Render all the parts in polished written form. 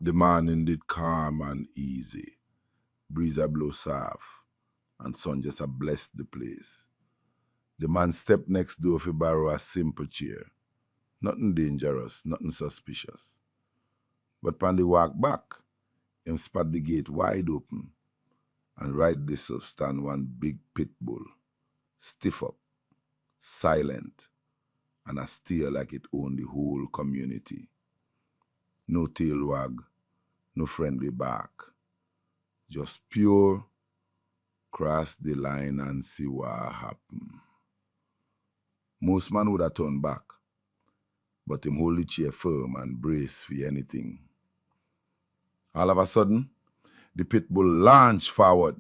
The morning did calm and easy. Breeze a blow soft, and sun just a bless the place. The man stepped next door to borrow a simple chair. Nothing dangerous, nothing suspicious. But pan the walk back, him spat the gate wide open, and right this so stand one big pit bull, stiff up, silent, and a steer like it owned the whole community. No tail wag, no friendly bark, just pure cross the line and see what happen. Most man would have turned back, but him hold the chair firm and brace for anything. All of a sudden, the pit bull launched forward.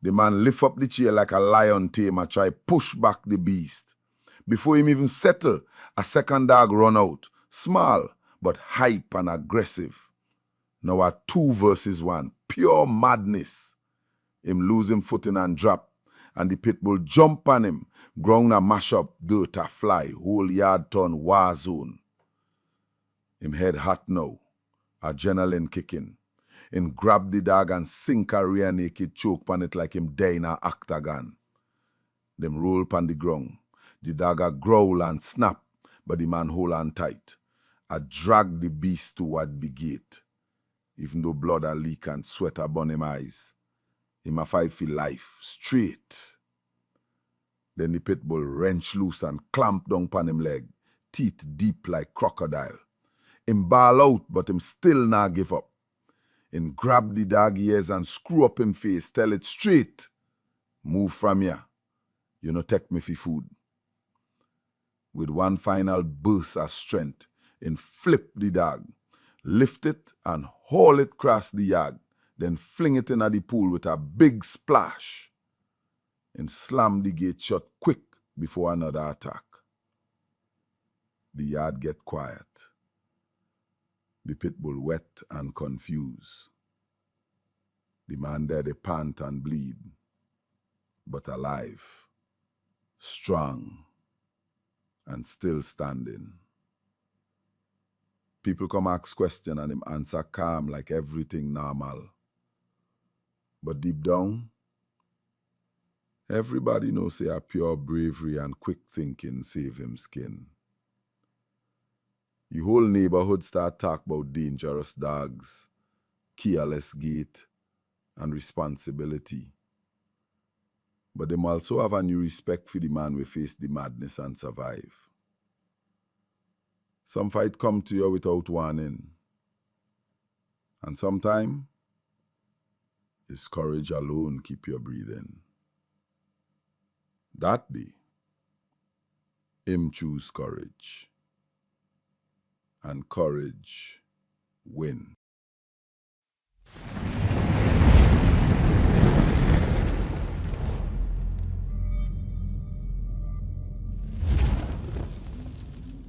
The man lift up the chair like a lion tamer, try push back the beast. Before him even settle, a second dog run out, small but hype and aggressive. Now a 2 versus 1, pure madness. Him lose him footing and drop, and the pit bull jump on him, ground a mash up, dirt a fly, whole yard turn war zone. Him head hot now, adrenaline kicking. Him grab the dog and sink a rear naked choke pan it like him there in a octagon. Them roll pan the ground. The dog a growl and snap, but the man hold on tight. I drag the beast toward the gate. Even though blood a leak and sweat upon him eyes, him a fight for life, straight. Then the pit bull wrench loose and clamp down pan him leg, teeth deep like crocodile. Him bawl out, but him still not give up. Him grab the dog ears and screw up him face, tell it straight. Move from here. You no take me for food. With one final burst of strength, him flip the dog, lift it and haul it across the yard, then fling it into the pool with a big splash. And slam the gate shut quick before another attack. The yard get quiet. The pit bull wet and confused. The man there they pant and bleed, but alive, strong, and still standing. People come ask question and him answer calm like everything normal. But deep down, everybody knows say a pure bravery and quick thinking save him skin. The whole neighborhood start talk about dangerous dogs, careless gait, and responsibility. But them also have a new respect for the man we face the madness and survive. Some fight come to you without warning. And sometimes, it's courage alone keep you breathing. That day, him choose courage. And courage win.